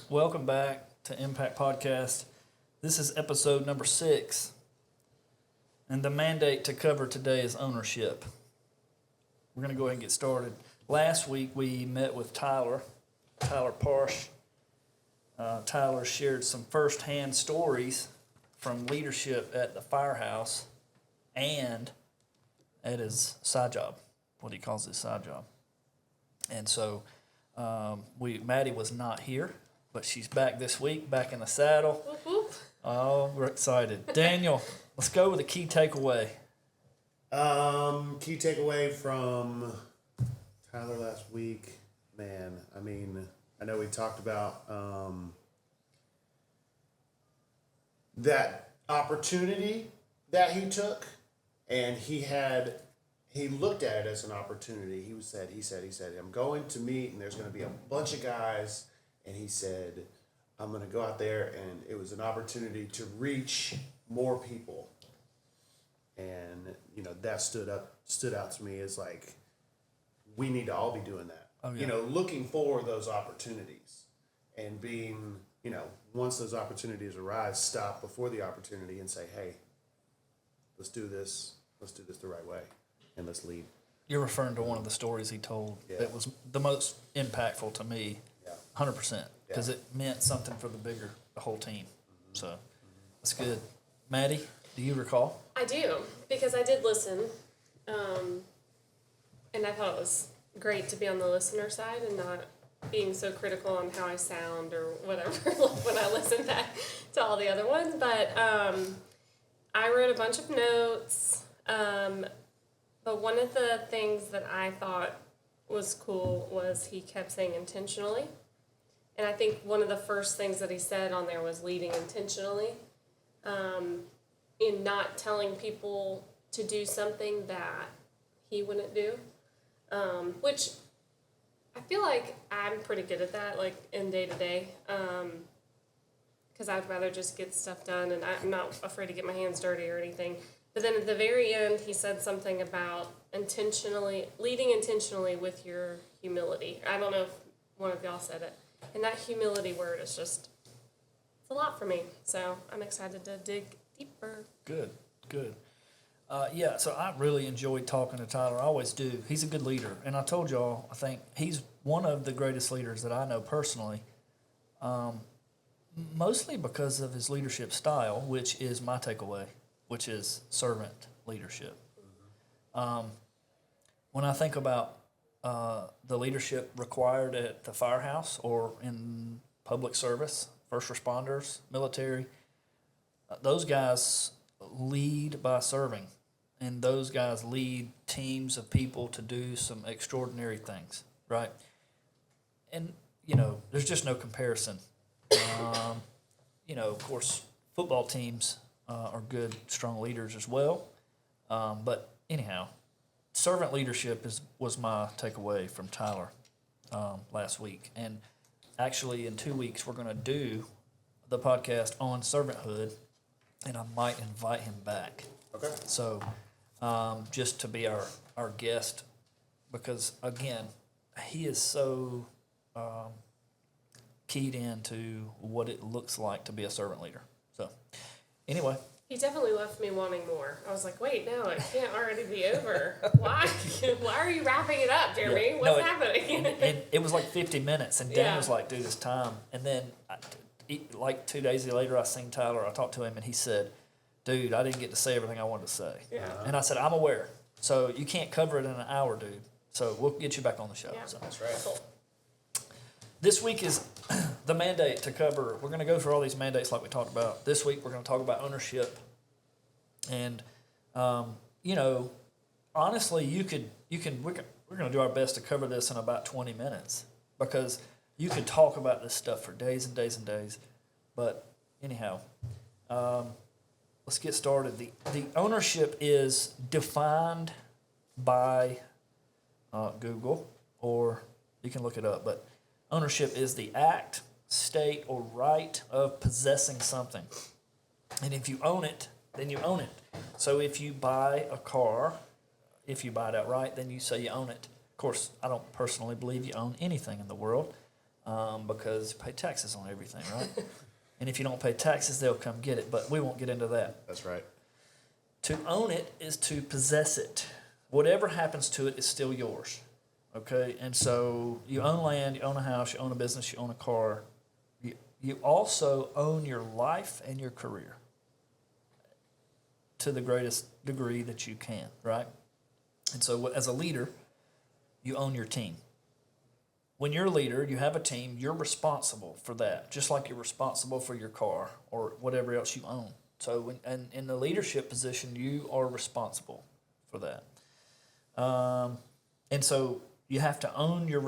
Welcome back to Impact Podcast. This is episode number 6, and the mandate to cover today is ownership. We're going to go ahead and get started. Last week we met with Tyler Parsh. Tyler shared some firsthand stories from leadership at the firehouse and at his side job, what he calls his side job. And so Maddie was not here, but she's back this week, back in the saddle. Whoop, whoop. Oh, we're excited. Daniel, let's go with a key takeaway. Key takeaway from Tyler last week, man. I know we talked about that opportunity that he took, and he looked at it as an opportunity. He said, I'm going to meet, and there's going to be a bunch of guys, and he said, I'm going to go out there, and it was an opportunity to reach more people. And, that stood out to me as like, we need to all be doing that. Oh, yeah. Looking for those opportunities and being, once those opportunities arise, stop before the opportunity and say, hey, let's do this the right way, and let's lead. You're referring to one of the stories he told that was the most impactful to me, 100%, because it meant something for the whole team. Mm-hmm. So that's good. Maddie, do you recall? I do, because I did listen, and I thought it was great to be on the listener side and not being so critical on how I sound or whatever when I listen back to all the other ones. But I wrote a bunch of notes, but one of the things that I thought was cool was he kept saying intentionally. And I think one of the first things that he said on there was leading intentionally, in not telling people to do something that he wouldn't do, which I feel like I'm pretty good at that, like in day-to-day, because I'd rather just get stuff done, and I'm not afraid to get my hands dirty or anything. But then at the very end, he said something about leading intentionally with your humility. I don't know if one of y'all said it. And that humility word is it's a lot for me. So I'm excited to dig deeper. Good. So I really enjoyed talking to Tyler. I always do. He's a good leader. And I told y'all, I think he's one of the greatest leaders that I know personally, mostly because of his leadership style, which is my takeaway, which is servant leadership. When I think about the leadership required at the firehouse or in public service, first responders, military, those guys lead by serving, and those guys lead teams of people to do some extraordinary things, right? And, there's just no comparison. Of course, football teams are good, strong leaders as well. But anyhow, servant leadership was my takeaway from Tyler last week. And actually, in 2 weeks, we're going to do the podcast on servanthood, and I might invite him back. Okay. So just to be our guest, because, again, he is so keyed into what it looks like to be a servant leader. So anyway. He definitely left me wanting more. I was like, wait, no, it can't already be over. Why? Why are you wrapping it up, Jeremy? What's happening? it was like 50 minutes, and Dan was like, dude, it's time. And then, like 2 days later, I seen Tyler. I talked to him, and he said, dude, I didn't get to say everything I wanted to say. Yeah. And I said, I'm aware. So you can't cover it in an hour, dude. So we'll get you back on the show. Yeah. So. That's right. Cool. This week is the mandate to cover. We're going to go through all these mandates like we talked about. This week we're going to talk about ownership. And, honestly, we're going to do our best to cover this in about 20 minutes, because you could talk about this stuff for days and days and days. But anyhow, let's get started. The ownership is defined by Google, or you can look it up, but ownership is the act, state, or right of possessing something. And if you own it, then you own it. So if you buy a car, if you buy it outright, then you say you own it. Of course, I don't personally believe you own anything in the world. because you pay taxes on everything, right? And if you don't pay taxes, they'll come get it. But we won't get into that. That's right. To own it is to possess it. Whatever happens to it is still yours. Okay? And so you own land, you own a house, you own a business, you own a car. You also own your life and your career to the greatest degree that you can, right? And so as a leader, you own your team. When you're a leader, you have a team, you're responsible for that, just like you're responsible for your car or whatever else you own. So in the leadership position, you are responsible for that. And so you have to own your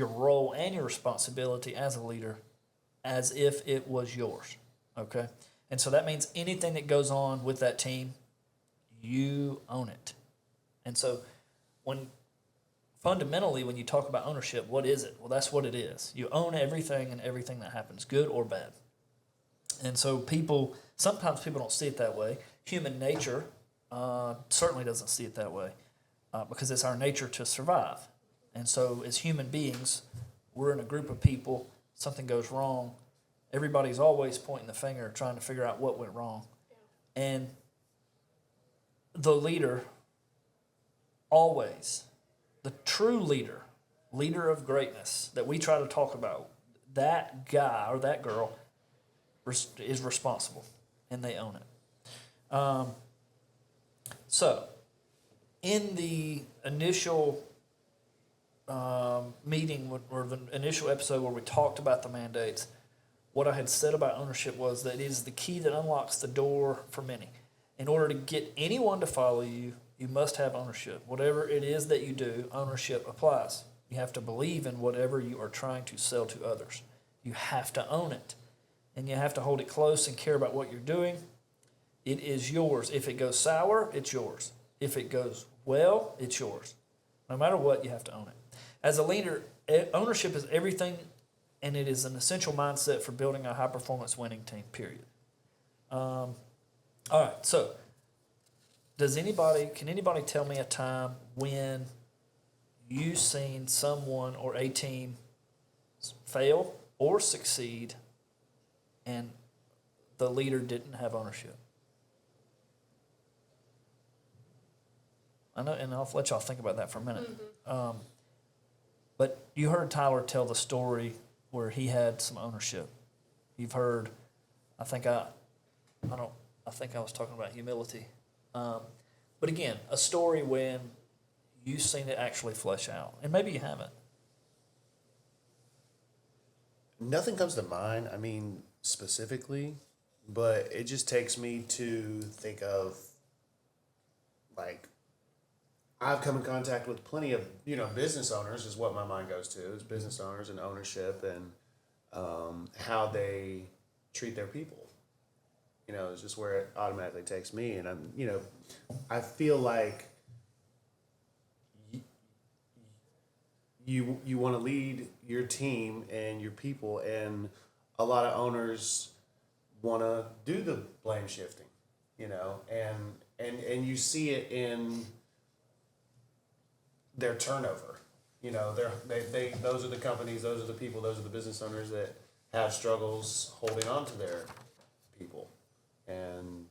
role and your responsibility as a leader as if it was yours, okay? And so that means anything that goes on with that team, you own it. And so fundamentally, when you talk about ownership, what is it? Well, that's what it is. You own everything and everything that happens, good or bad. And so sometimes people don't see it that way. Human nature certainly doesn't see it that way because it's our nature to survive. And so as human beings, we're in a group of people, something goes wrong, everybody's always pointing the finger, trying to figure out what went wrong. And the leader, always, the true leader of greatness that we try to talk about, that guy or that girl is responsible, and they own it. So, in the initial meeting or the initial episode where we talked about the mandates, what I had said about ownership was that it is the key that unlocks the door for many. In order to get anyone to follow you, you must have ownership. Whatever it is that you do, ownership applies. You have to believe in whatever you are trying to sell to others. You have to own it. And you have to hold it close and care about what you're doing. It is yours. If it goes sour, it's yours. If it goes well, it's yours. No matter what, you have to own it. As a leader, ownership is everything, and it is an essential mindset for building a high-performance winning team, period. All right, so can anybody tell me a time when you've seen someone or a team fail or succeed and the leader didn't have ownership? I know, and I'll let y'all think about that for a minute. Mm-hmm. But you heard Tyler tell the story where he had some ownership. You've heard, I think I was talking about humility. But again, a story when you've seen it actually flesh out, and maybe you haven't. Nothing comes to mind, specifically, but it just takes me to think of, I've come in contact with plenty of, business owners is what my mind goes to, is business owners and ownership and how they treat their people. It's just where it automatically takes me. And I feel like you want to lead your team and your people, and a lot of owners want to do the blame shifting, and you see it in their turnover. Those are the companies, those are the people, those are the business owners that have struggles holding on to their people. And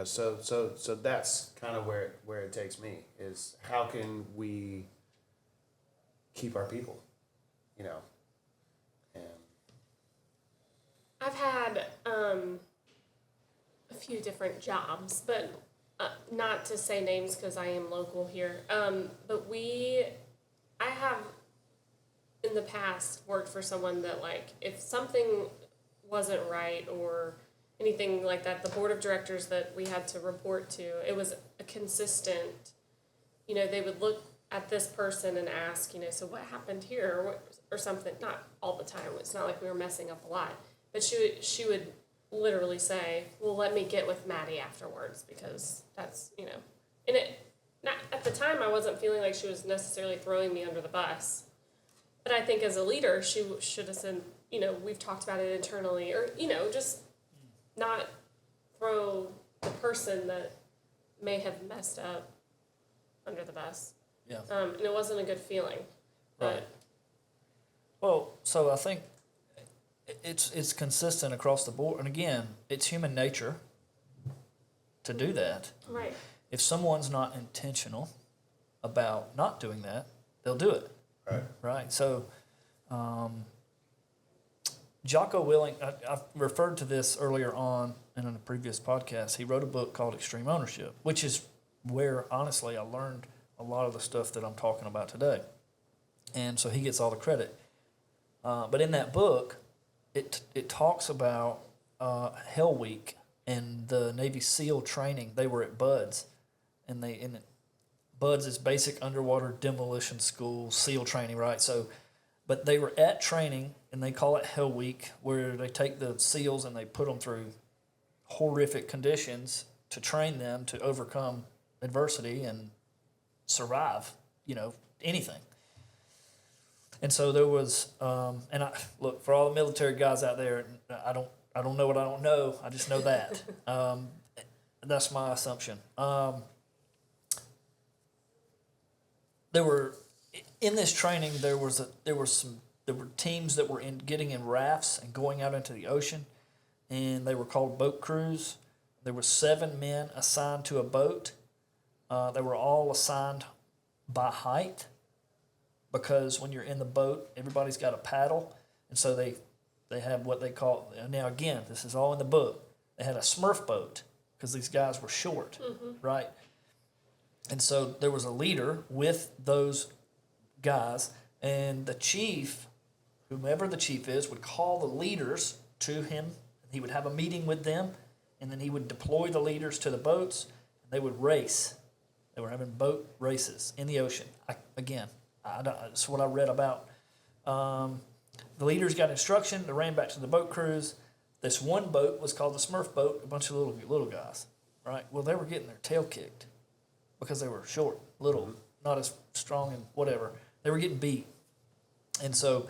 so that's kind of where it takes me, is how can we keep our people, and I've had a few different jobs, but not to say names because I am local here. But I have in the past worked for someone that, if something wasn't right or anything like that, the board of directors that we had to report to, it was a consistent, they would look at this person and ask, so what happened here or something. Not all the time. It's not like we were messing up a lot. But she would literally say, well, let me get with Maddie afterwards, because that's, and not at the time I wasn't feeling like she was necessarily throwing me under the bus. But I think as a leader, she should have said, we've talked about it internally, or, just not throw the person that may have messed up under the bus. Yeah. And it wasn't a good feeling. But Right. Well, so I think it's consistent across the board. And again, it's human nature to do that. Right. If someone's not intentional about not doing that, they'll do it. Right. Right. So, Jocko Willink, I referred to this earlier on in a previous podcast. He wrote a book called Extreme Ownership, which is where, honestly, I learned a lot of the stuff that I'm talking about today. And so he gets all the credit. But in that book, it talks about Hell Week and the Navy SEAL training. They were at BUDS, and BUDS is Basic Underwater Demolition School SEAL training, right? So, but they were at training, and they call it Hell Week, where they take the SEALs and they put them through horrific conditions to train them to overcome adversity and survive, anything. And so there was, and I look for all the military guys out there. I don't know what I don't know. I just know that. That's my assumption. There were in this training. There were teams that were getting in rafts and going out into the ocean, and they were called boat crews. There were 7 men assigned to a boat. They were all assigned by height, because when you're in the boat, everybody's got a paddle, and so they have what they call, now again, this is all in the book, they had a Smurf boat because these guys were short, right? And so there was a leader with those guys, and the chief, whomever the chief is, would call the leaders to him. He would have a meeting with them, and then he would deploy the leaders to the boats, and they would race. They were having boat races in the ocean. That's what I read about. The leaders got instruction. They ran back to the boat crews. This one boat was called the Smurf boat, a bunch of little guys, right? Well, they were getting their tail kicked because they were short, little, not as strong and whatever. They were getting beat. And so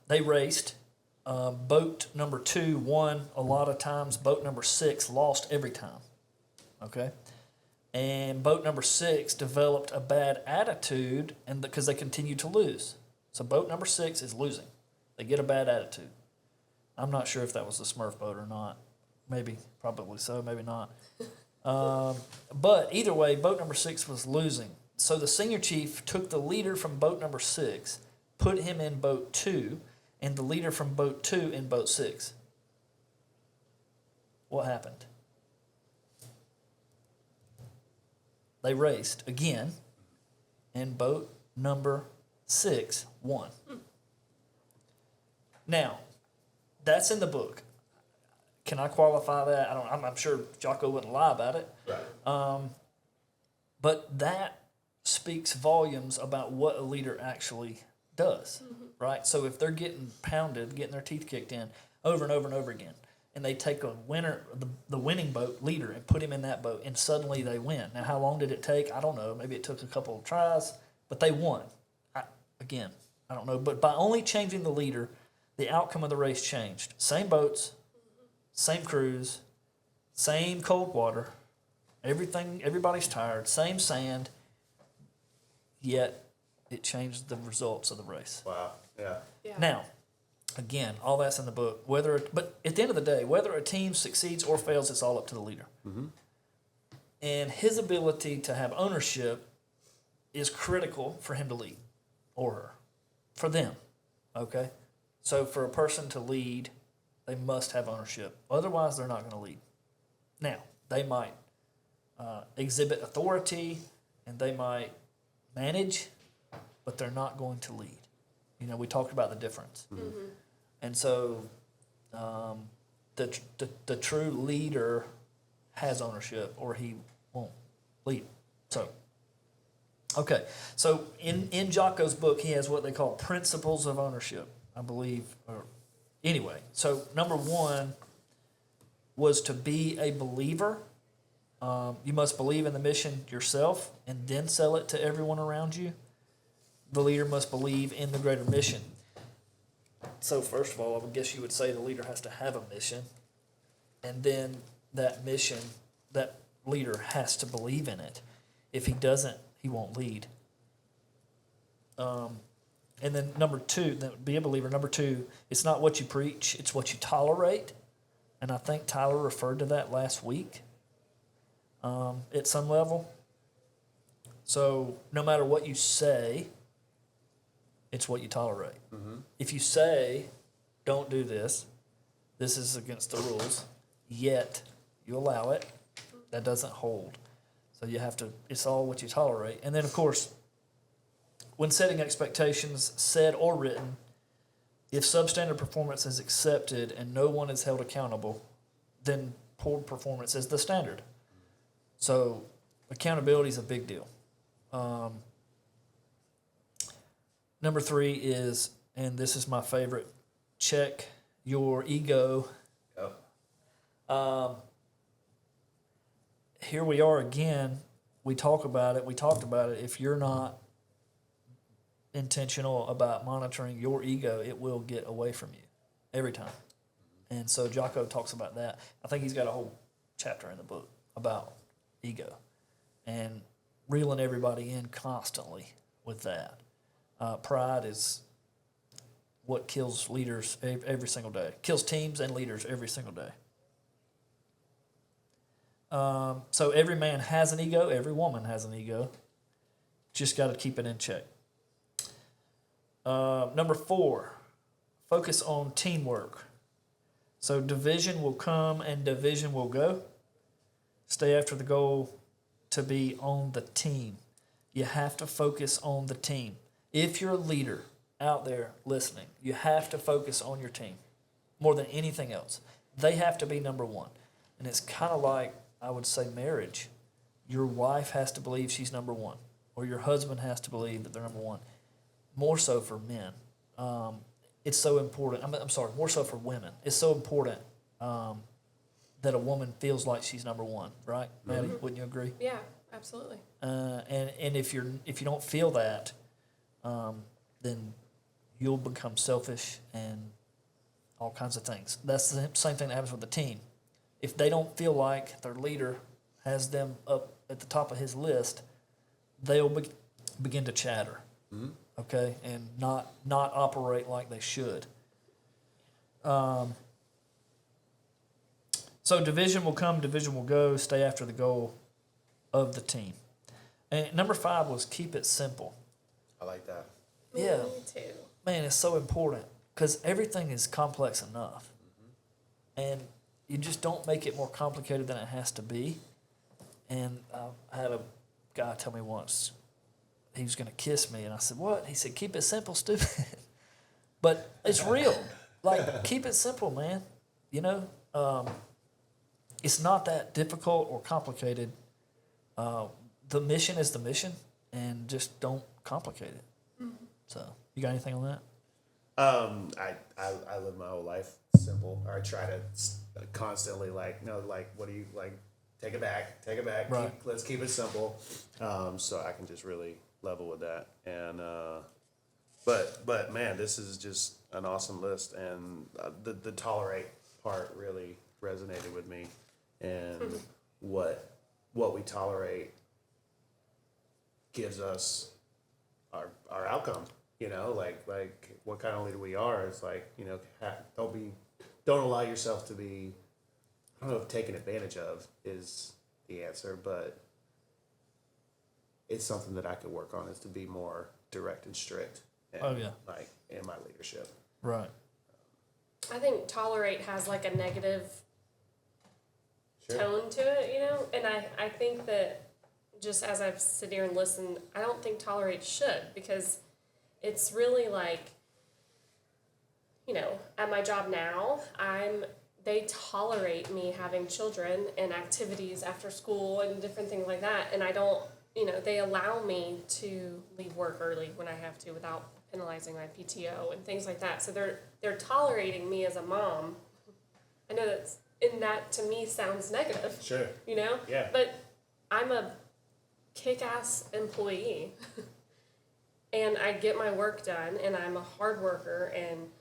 they raced. Boat number 2 won a lot of times. Boat number 6 lost every time, okay? And boat number 6 developed a bad attitude, and because they continued to lose. So boat number 6 is losing. They get a bad attitude. I'm not sure if that was the Smurf boat or not. Maybe, probably so, maybe not. But either way, boat number 6 was losing. So the senior chief took the leader from boat number 6, put him in boat 2, and the leader from boat 2 in boat 6. What happened? They raced again, and boat number 6 won. Now, that's in the book. Can I qualify that? I'm sure Jocko wouldn't lie about it. Right. But that speaks volumes about what a leader actually does, right? So if they're getting pounded, getting their teeth kicked in over and over and over again, and they take the winning boat leader and put him in that boat, and suddenly they win. Now, how long did it take? I don't know. Maybe it took a couple of tries, but they won. I don't know. But by only changing the leader, the outcome of the race changed. Same boats, same crews, same cold water, everything. Everybody's tired, same sand, yet it changed the results of the race. Wow. Yeah. Now, again, all that's in the book. But at the end of the day, whether a team succeeds or fails, it's all up to the leader. And his ability to have ownership is critical for him to lead, or her, for them. Okay? So for a person to lead, they must have ownership. Otherwise, they're not going to lead. Now, they might exhibit authority and they might manage, but they're not going to lead. We talked about the difference. And so the true leader has ownership, or he won't lead. So, okay. So in Jocko's book, he has what they call principles of ownership, I believe. Anyway, so number 1 was to be a believer. You must believe in the mission yourself and then sell it to everyone around you. The leader must believe in the greater mission. So first of all, I would guess you would say the leader has to have a mission, and then that mission, that leader has to believe in it. If he doesn't, he won't lead. And then number two, be a believer. Number two, it's not what you preach, it's what you tolerate. And I think Tyler referred to that last week at some level. So no matter what you say, it's what you tolerate. Mm-hmm. If you say, don't do this, this is against the rules, yet you allow it, that doesn't hold. So you have to, it's all what you tolerate. And then, of course, when setting expectations, said or written, if substandard performance is accepted and no one is held accountable, then poor performance is the standard. So accountability is a big deal. Number three is, and this is my favorite, check your ego. Yep. Here we are again. We talked about it. If you're not intentional about monitoring your ego, it will get away from you every time. And so Jocko talks about that. I think he's got a whole chapter in the book about ego and reeling everybody in constantly with that. Pride is what kills leaders every single day. Kills teams and leaders every single day. So every man has an ego. Every woman has an ego. Just got to keep it in check. Number 4, focus on teamwork. So division will come and division will go. Stay after the goal to be on the team. You have to focus on the team. If you're a leader out there listening, you have to focus on your team more than anything else. They have to be number one. And it's kind of like, I would say, marriage. Your wife has to believe she's number one, or your husband has to believe that they're number one. More so for men. It's so important. More so for women. It's so important that a woman feels like she's number one, right, Maddie? Mm-hmm. Wouldn't you agree? Yeah, absolutely. And if you don't feel that, then you'll become selfish and all kinds of things. That's the same thing that happens with the team. If they don't feel like their leader has them up at the top of his list, they'll begin to chatter. Mm-hmm. Okay, and not operate like they should. So division will come, division will go. Stay after the goal of the team. And number 5 was keep it simple. I like that. Yeah, me too. Man, it's so important because everything is complex enough, and you just don't make it more complicated than it has to be. And I had a guy tell me once, he was going to kiss me, and I said, "What?" He said, "Keep it simple, stupid." But it's real. Like, keep it simple, man. You know, it's not that difficult or complicated. The mission is the mission, and just don't complicate it. Mm-hmm. So, you got anything on that? I live my whole life simple. Or I try to constantly what do you like? Take it back. Right. Let's keep it simple. So I can just really level with that. And but man, this is just an awesome list, and the tolerate part really resonated with me, and what we tolerate gives us our outcome. You know, like what kind of leader we are is like, you know, don't allow yourself to be, I don't know if taken advantage of is the answer, but it's something that I could work on, is to be more direct and strict. And, like in my leadership. Right. I think tolerate has like a negative tone to it, you know? And I think that just as I've sit here and listened, I don't think tolerate should, because it's really like, you know, at my job now, they tolerate me having children and activities after school and different things like that, and I don't, you know, they allow me to leave work early when I have to without penalizing my PTO and things like that. So they're tolerating me as a mom. I know that to me sounds negative. Sure. You know? Yeah. But I'm a kick-ass employee. And I get my work done, and I'm a hard worker, and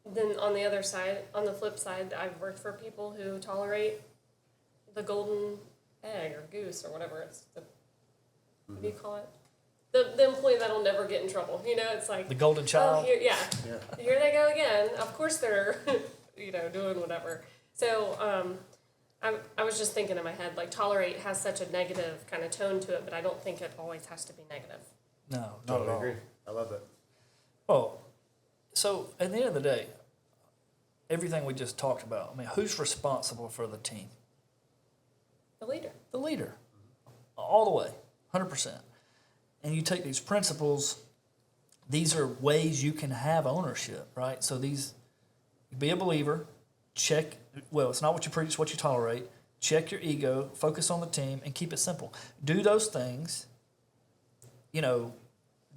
then on the flip side, I've worked for people who tolerate the golden egg or goose or whatever what do you call it? the employee that'll never get in trouble. You know, it's like The golden child. here here they go again. Of course they're doing whatever. So I was just thinking in my head, like, tolerate has such a negative kind of tone to it, but I don't think it always has to be negative. No, not Totally at all. agree. I love it. Well, so at the end of the day, everything we just talked about, I mean, who's responsible for the team? The leader. The leader. All the way, 100%. And you take these principles, these are ways you can have ownership, right? So be a believer, it's not what you preach, it's what you tolerate. Check your ego, focus on the team, and keep it simple. Do those things,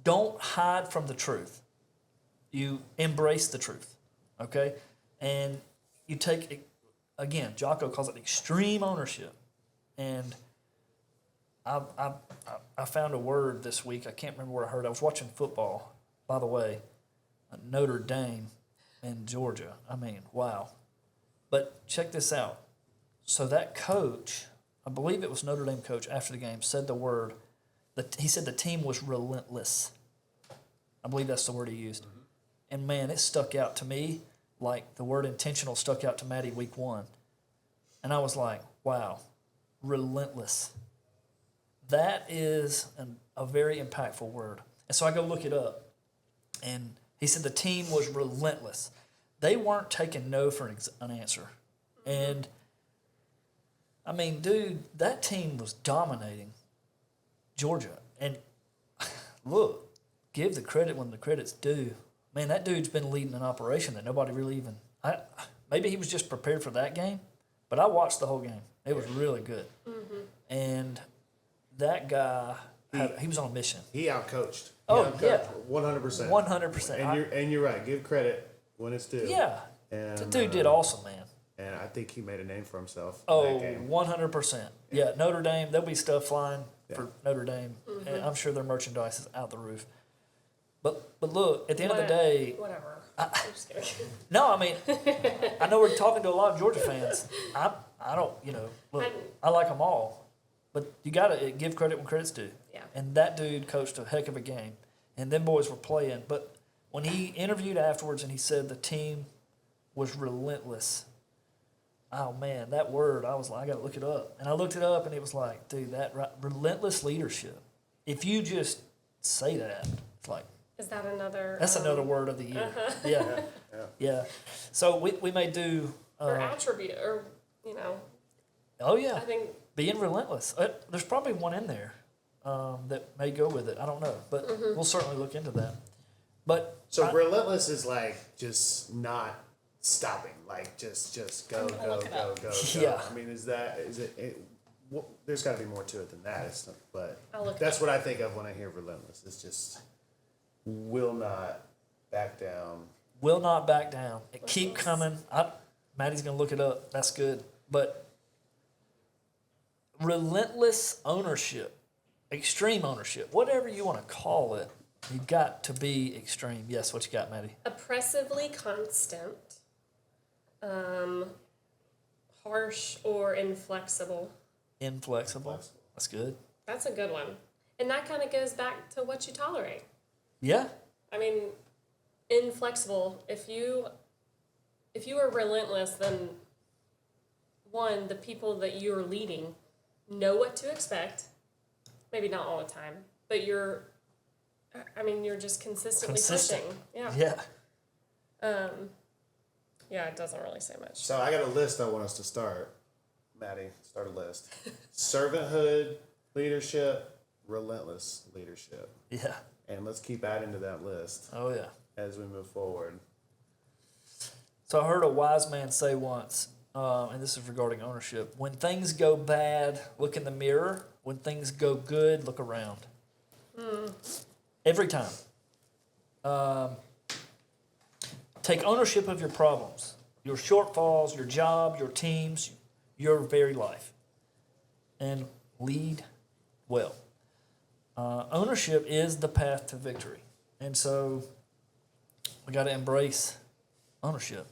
don't hide from the truth. You embrace the truth, okay? And you take, again, Jocko calls it extreme ownership. And I found a word this week. I can't remember where I heard it. I was watching football, by the way, Notre Dame and Georgia. I mean, wow. But check this out. So that coach, I believe it was Notre Dame coach after the game, said the word, he said the team was relentless. I believe that's the word he used. Mm-hmm. And man, it stuck out to me like the word intentional stuck out to Maddie week 1. And I was like, wow, relentless. That is a very impactful word. And so I go look it up. And he said the team was relentless. They weren't taking no for an answer. And, I mean, dude, that team was dominating Georgia. And look, give the credit when the credit's due. Man, that dude's been leading an operation that nobody really even... maybe he was just prepared for that game, but I watched the whole game. It was really good. Mm-hmm. And that guy, he was on a mission. He outcoached. Oh, yeah. 100%. 100%. And you're right. Give credit when it's due. Yeah. And, The dude did awesome, man. And I think he made a name for himself Oh, in that game. 100%. Yeah, Notre Dame, there'll be stuff flying for Yeah. Notre Dame. And I'm sure their merchandise is out the roof. But look, at the end of the day... Whatever. I'm just kidding. No, I mean, I know we're talking to a lot of Georgia fans. I don't, look, I like them all. But you got to give credit when credit's due. Yeah. And that dude coached a heck of a game. And them boys were playing. But when he interviewed afterwards and he said the team was relentless, oh, man, that word, I was like, I got to look it up. And I looked it up and it was like, dude, relentless leadership. If you just say that, it's like, Is that another... that's another word of the year. Yeah. So we may do... or attribute, or, Oh, yeah. I think... Being relentless. There's probably one in there that may go with it. I don't know. But we'll certainly look into that. But So relentless is like just not stopping. Like just go. Yeah. I mean, there's got to be more to it than that. It's not, but I'll look it that's up. what I think of when I hear relentless. It's just will not back down. will not back down. Keep coming. Maddie's going to look it up. That's good. But relentless ownership, extreme ownership, whatever you want to call it, you got to be extreme. Yes, what you got, Maddie? Oppressively constant, harsh or inflexible. Inflexible. That's good. That's a good one. And that kind of goes back to what you tolerate. Yeah. I mean, inflexible, if you are relentless, then one, the people that you're leading know what to expect. Maybe not all the time, but you're just consistently Consistent. pushing. Yeah. Yeah. Yeah, it doesn't really say much. So I got a list I want us to start. Maddie, start a list. Servanthood, leadership, relentless leadership. Yeah. And let's keep adding to that list Oh, yeah. as we move forward. So I heard a wise man say once, and this is regarding ownership, when things go bad, look in the mirror. When things go good, look around. Every time. Take ownership of your problems, your shortfalls, your job, your teams, your very life, and lead well. Ownership is the path to victory. And so we got to embrace ownership.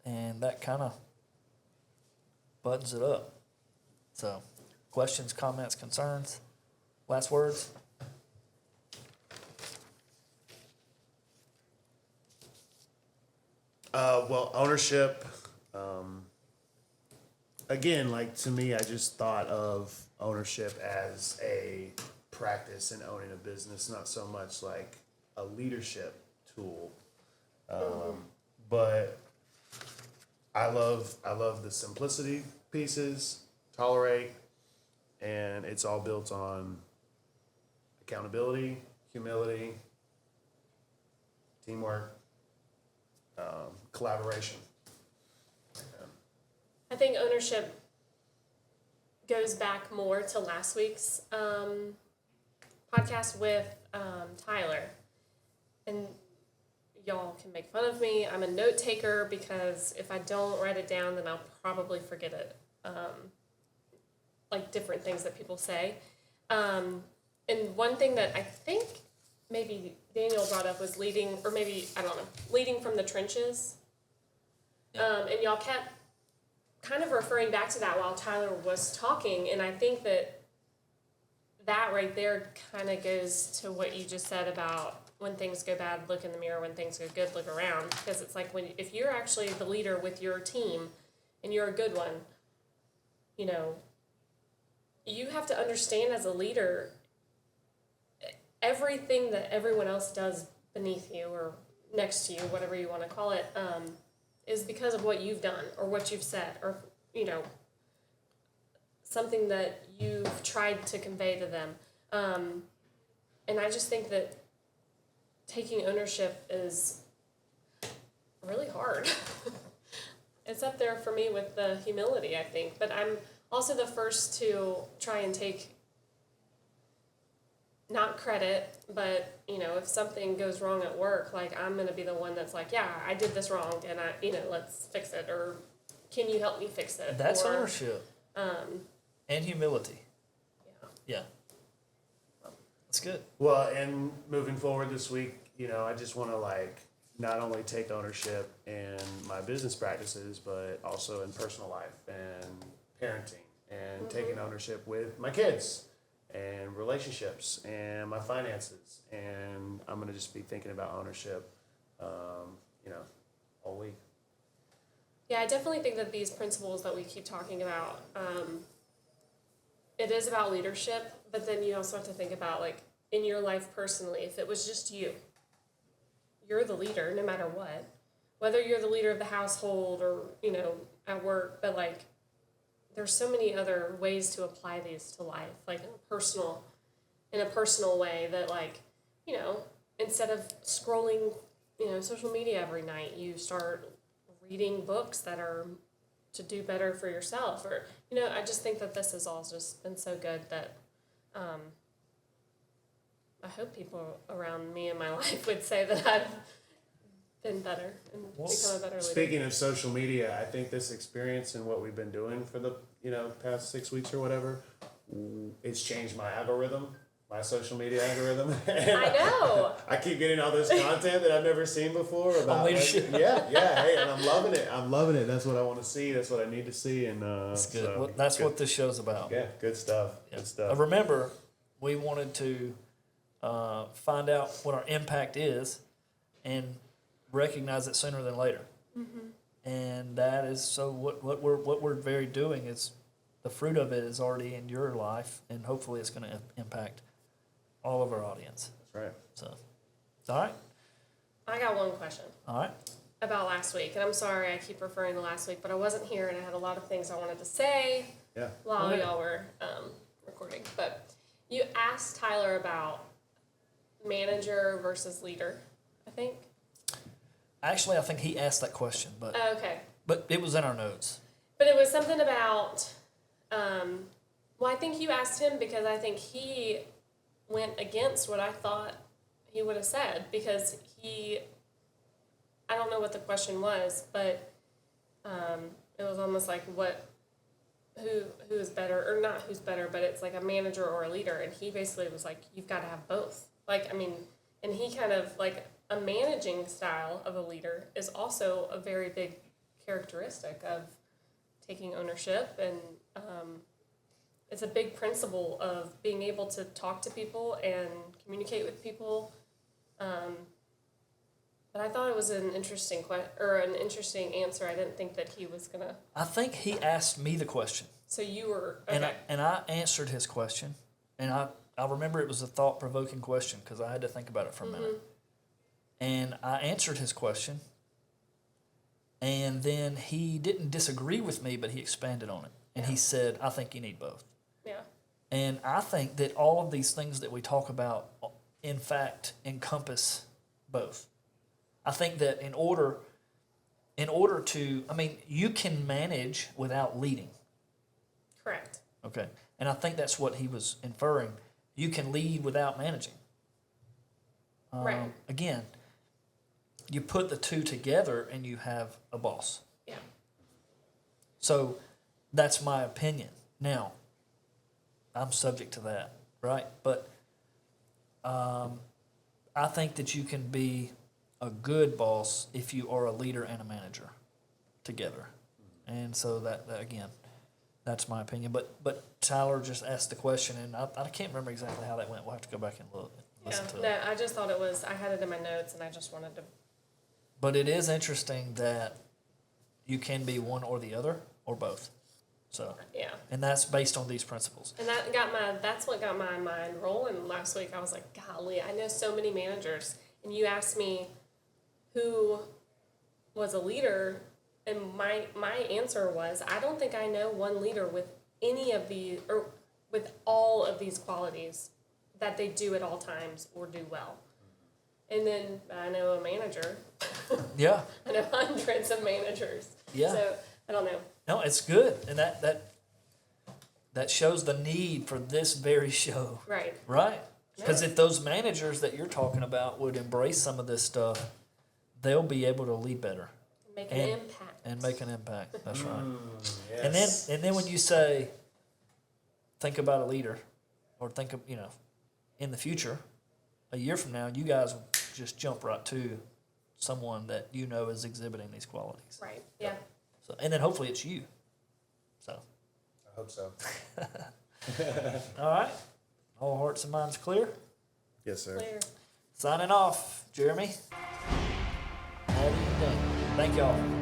And that kind of buttons it up. So, questions, comments, concerns, last words? Well, ownership. Again, like to me, I just thought of ownership as a practice in owning a business, not so much like a leadership tool. But I love the simplicity pieces, tolerate, and it's all built on accountability, humility, teamwork, collaboration. I think ownership goes back more to last week's podcast with Tyler. And y'all can make fun of me. I'm a note taker because if I don't write it down, then I'll probably forget it. Like different things that people say. And one thing that I think maybe Daniel brought up was leading, or maybe, I don't know, leading from the trenches. And y'all kept kind of referring back to that while Tyler was talking, and I think that right there kind of goes to what you just said about when things go bad, look in the mirror, when things go good, look around, because it's like if you're actually the leader with your team and you're a good one, you know, you have to understand as a leader everything that everyone else does beneath you or next to you, whatever you want to call it, is because of what you've done or what you've said or, you know, something that you've tried to convey to them. And I just think that taking ownership is really hard. It's up there for me with the humility, I think. But I'm also the first to try and take not credit, but, you know, if something goes wrong at work, like, I'm going to be the one that's like, yeah, I did this wrong, and let's fix it, or can you help me fix it? That's or, ownership. And humility. Yeah. That's good. Well, and moving forward this week, you know, I just want to like not only take ownership in my business practices, but also in personal life and parenting and taking ownership with my kids and relationships and my finances. And I'm going to just be thinking about ownership, all week. Yeah, I definitely think that these principles that we keep talking about, it is about leadership, but then you also have to think about, like, in your life personally, if it was just you're the leader no matter what, whether you're the leader of the household or, you know, at work, but, like, there's so many other ways to apply these to life, like in a personal way that, like, you know, instead of scrolling, you know, social media every night, you start reading books that are to do better for yourself, or, you know, I just think that this has all just been so good that I hope people around me in my life would say that I've been better and become a better leader. Speaking of social media, I think this experience and what we've been doing for the past 6 weeks or whatever, it's changed my algorithm, my social media algorithm. I know. I keep getting all this content that I've never seen before about leadership. Hey, and I'm loving it. That's what I want to see. That's what I need to see, and That's good. so, That's good. what this show's about. Yeah, good stuff. Yeah. Good stuff. Remember, we wanted to find out what our impact is and recognize it sooner than later. And that is so. What we're very doing is the fruit of it is already in your life, and hopefully it's going to impact all of our audience. That's right. So, all right. I got one question All right. about last week, and I'm sorry I keep referring to last week, but I wasn't here and I had a lot of things I wanted to say Yeah. while Okay. y'all were recording. But you asked Tyler about manager versus leader, I think. Actually, I think he asked that question, but Okay. it was in our notes. But it was something about, I think you asked him because I think he went against what I thought he would have said, because I don't know what the question was, but it was almost like who is better, or not who's better, but it's like a manager or a leader, and he basically was like, you've got to have both. Like, I mean, and he kind of, like, a managing style of a leader is also a very big characteristic of taking ownership, and it's a big principle of being able to talk to people and communicate with people But I thought it was an interesting an interesting answer. I didn't think that he was gonna. I think he asked me the question. So you were okay. And I answered his question, and I remember it was a thought-provoking question because I had to think about it for a minute. And I answered his question, and then he didn't disagree with me, but he expanded on it. And he said, I think you need both. Yeah. And I think that all of these things that we talk about, in fact, encompass both. I think that in order to, I mean, you can manage without leading. Correct. Okay. And I think that's what he was inferring. You can lead without managing. Right. Again, you put the two together and you have a boss. Yeah. So that's my opinion. Now, I'm subject to that, right? But I think that you can be a good boss if you are a leader and a manager together. And so that again, that's my opinion. But Tyler just asked the question, and I can't remember exactly how that went. We'll have to go back and listen to it. No, I just thought it was. I had it in my notes, and I just wanted to. But it is interesting that you can be one or the other or both. So Yeah. and that's based on these principles. And that's what got my mind rolling last week. I was like, golly, I know so many managers. And you asked me who was a leader, and my answer was, I don't think I know one leader with any of these, or with all of these qualities that they do at all times or do well. And then I know a manager. Yeah. I know hundreds of managers. Yeah. So I don't know. No, it's good. And that shows the need for this very show. Right. Right? Because Yeah. if those managers that you're talking about would embrace some of this stuff, they'll be able to lead better Make an impact. and make an impact. That's right. Yes. And then when you say, think about a leader, or think of, in the future, a year from now, you guys will just jump right to someone that you know is exhibiting these qualities. Right. Yeah. So, and then hopefully it's you. So, I hope so. all right. All hearts and minds clear. Yes, sir. Clear. Signing off, Jeremy. Have a good day. Thank y'all.